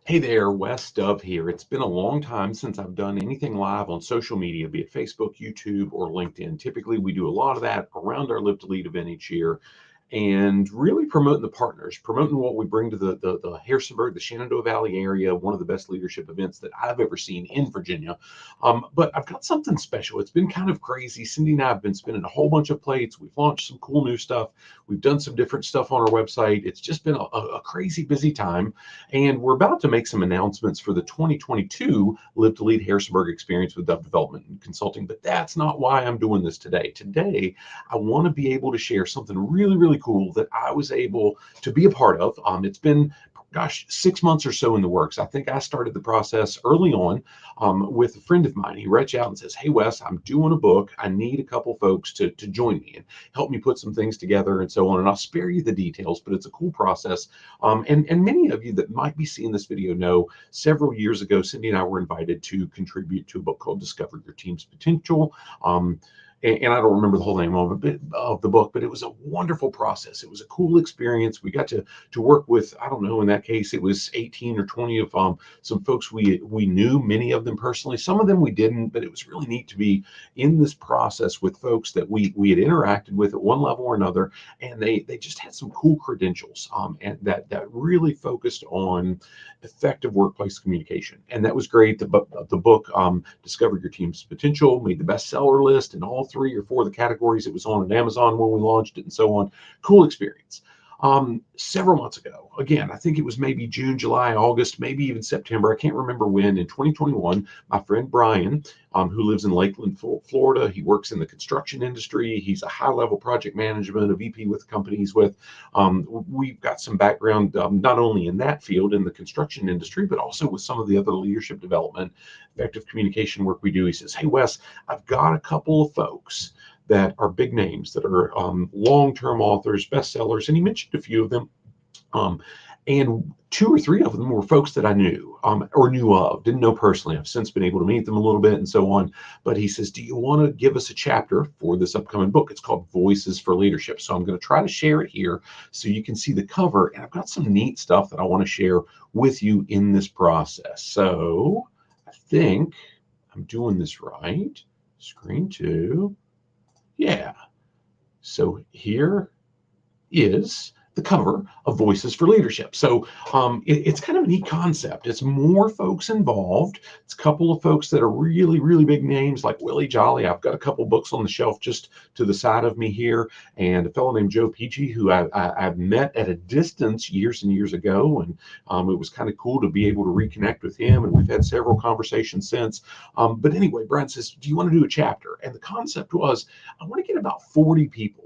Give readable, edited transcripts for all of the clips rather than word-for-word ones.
Hey there, Wes Dove here. It's been a long time since I've done anything live on social media, be it Facebook, YouTube, or LinkedIn. Typically, we do a lot of that around our Live to Lead event each year and really promoting the partners, promoting what we bring to the Harrisonburg, the Shenandoah Valley area, one of the best leadership events that I've ever seen in Virginia. But I've got something special. It's been kind of crazy. Cindy and I have been spinning a whole bunch of plates. We've launched some cool new stuff. We've done some different stuff on our website. It's just been a crazy busy time. And we're about to make some announcements for the 2022 Live to Lead Harrisonburg experience with Dove Development and Consulting. But that's not why I'm doing this today. Today, I want to be able to share something really, really cool that I was able to be a part of. It's been 6 months or so in the works. I think I started the process early on with a friend of mine. He reached out and says, "Hey, Wes, I'm doing a book. I need a couple folks to join me and help me put some things together and so on. And I'll spare you the details, but it's a cool process." And many of you that might be seeing this video know several years ago, Cindy and I were invited to contribute to a book called Discover Your Team's Potential. And I don't remember the whole name of the book, but it was a wonderful process. It was a cool experience. We got to work with, I don't know, in that case, it was 18 or 20 of some folks we knew, many of them personally. Some of them we didn't, but it was really neat to be in this process with folks that we had interacted with at one level or another, and they just had some cool credentials, and that really focused on effective workplace communication. And that was great. The book, Discover Your Team's Potential, made the bestseller list in all 3 or 4 of the categories it was on at Amazon when we launched it and so on. Cool experience. Several months ago, again, I think it was maybe June, July, August, maybe even September. I can't remember when. In 2021, my friend Brian, who lives in Lakeland, Florida, he works in the construction industry. He's a high-level project management, a VP with the company he's with. We've got some background not only in that field, in the construction industry, but also with some of the other leadership development, effective communication work we do. He says, "Hey, Wes, I've got a couple of folks that are big names, that are long-term authors, bestsellers," and he mentioned a few of them. And 2 or 3 of them were folks that I knew or knew of, didn't know personally. I've since been able to meet them a little bit and so on. But he says, "Do you want to give us a chapter for this upcoming book?" It's called Voices for Leadership. So I'm going to try to share it here so you can see the cover. And I've got some neat stuff that I want to share with you in this process. So I think I'm doing this right. Screen 2. Yeah. So here is the cover of Voices for Leadership. So it's kind of a neat concept. It's more folks involved. It's a couple of folks that are really, really big names like Willie Jolly. I've got a couple books on the shelf just to the side of me here, and a fellow named Joe Peachy, who I've met at a distance years and years ago, and it was kind of cool to be able to reconnect with him, and we've had several conversations since. But anyway, Brian says, "Do you want to do a chapter?" And the concept was, I want to get about 40 people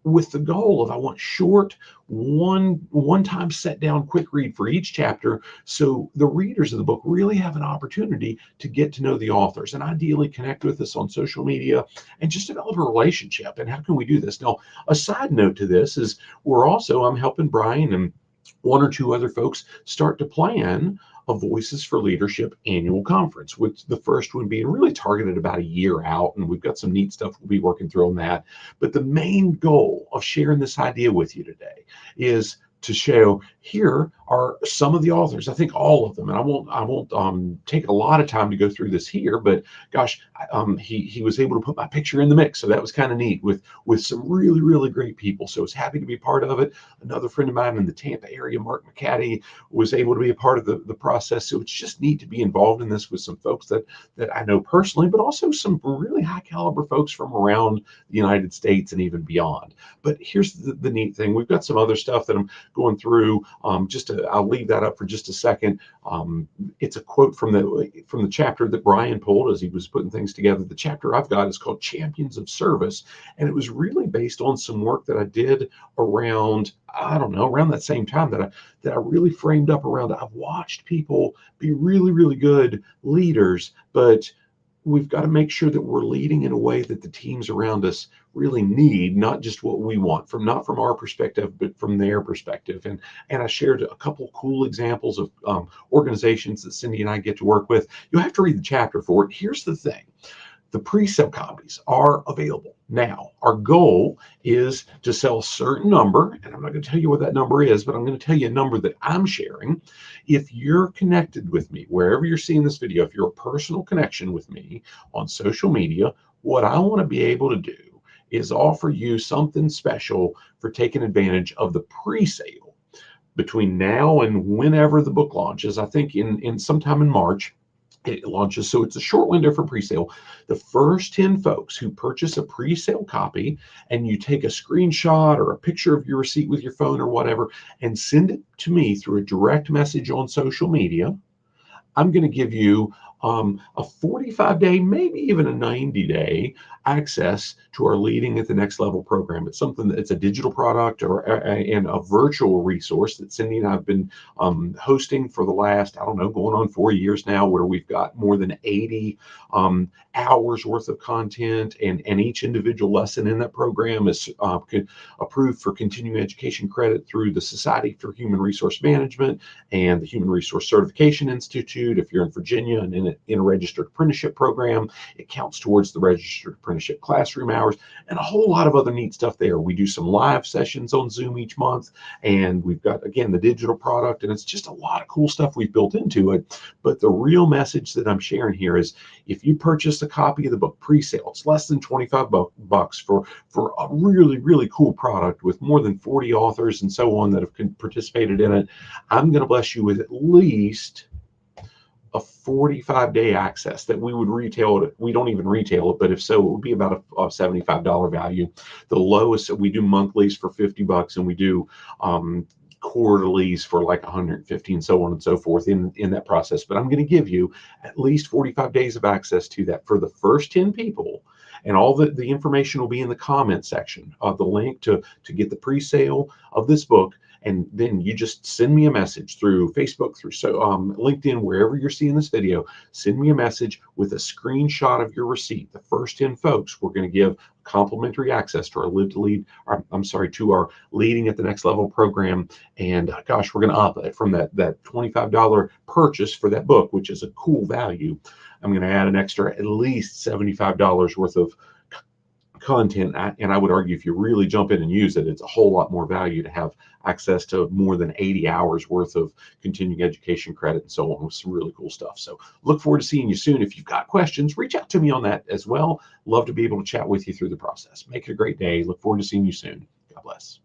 with the goal of, I want short, one time set down quick read for each chapter, so the readers of the book really have an opportunity to get to know the authors and ideally connect with us on social media and just develop a relationship. And how can we do this? Now, a side note to this is I'm helping Brian and 1 or 2 other folks start to plan a Voices for Leadership annual conference, with the first one being really targeted about a year out. And we've got some neat stuff we'll be working through on that. But the main goal of sharing this idea with you today is to show, here are some of the authors. I think all of them, and I won't take a lot of time to go through this here, but gosh, he was able to put my picture in the mix, so that was kind of neat with some really, really great people. So I was happy to be part of it. Another friend of mine in the Tampa area, Mark McCaddy, was able to be a part of the process. So it's just neat to be involved in this with some folks that I know personally, but also some really high caliber folks from around the United States and even beyond. But here's the neat thing. We've got some other stuff that I'm going through. I'll leave that up for just a second. It's a quote from the chapter that Brian pulled as he was putting things together. The chapter I've got is called Champions of Service, and it was really based on some work that I did around, I don't know, around that same time that I really framed up around. I've watched people be really, really good leaders, but we've got to make sure that we're leading in a way that the teams around us really need, not just what we want, not from our perspective, but from their perspective. And I shared a couple cool examples of organizations that Cindy and I get to work with. You'll have to read the chapter for it. Here's the thing. The pre-sale copies are available Now, our goal is to sell a certain number, and I'm not going to tell you what that number is, but I'm going to tell you a number that I'm sharing. If you're connected with me, wherever you're seeing this video, if you're a personal connection with me on social media, what I want to be able to do is offer you something special for taking advantage of the pre-sale between now and whenever the book launches. I think in sometime in March it launches, so it's a short window for pre-sale. The first 10 folks who purchase a pre-sale copy, and you take a screenshot or a picture of your receipt with your phone or whatever and send it to me through a direct message on social media, I'm going to give you a 45-day, maybe even a 90-day access to our Leading at the Next Level program. It's something that's a digital product and a virtual resource that Cindy and I have been hosting for the last, I don't know, going on 4 years now, where we've got more than 80 hours worth of content, and each individual lesson in that program is approved for continuing education credit through the Society for Human Resource Management and the Human Resource Certification Institute. If you're in Virginia and in a registered apprenticeship program, it counts towards the registered apprenticeship classroom hours, and a whole lot of other neat stuff there. We do some live sessions on Zoom each month, and we've got, again, the digital product, and it's just a lot of cool stuff we've built into it. But the real message that I'm sharing here is, if you purchase a copy of the book pre-sale, it's less than 25 bucks for a really, really cool product with more than 40 authors and so on that have participated in it. I'm going to bless you with at least a 45-day access that we would retail it. We don't even retail it, but if so, it would be about a $75 value. The lowest, we do monthlies for 50 bucks, and we do quarterlies for like 150, and so on and so forth in that process. But I'm going to give you at least 45 days of access to that for the first 10 people. And all the information will be in the comment section of the link to get the pre-sale of this book. And then you just send me a message through Facebook, through LinkedIn, wherever you're seeing this video. Send me a message with a screenshot of your receipt. The first 10 folks, we're going to give complimentary access to our to our Leading at the Next Level program. And gosh, we're going to up it from that $25 purchase for that book, which is a cool value. I'm going to add an extra at least $75 worth of content, and I would argue if you really jump in and use it, it's a whole lot more value to have access to more than 80 hours worth of continuing education credit and so on, with some really cool stuff. So look forward to seeing you soon. If you've got questions, reach out to me on that as well. Love to be able to chat with you through the process. Make it a great day. Look forward to seeing you soon. God bless.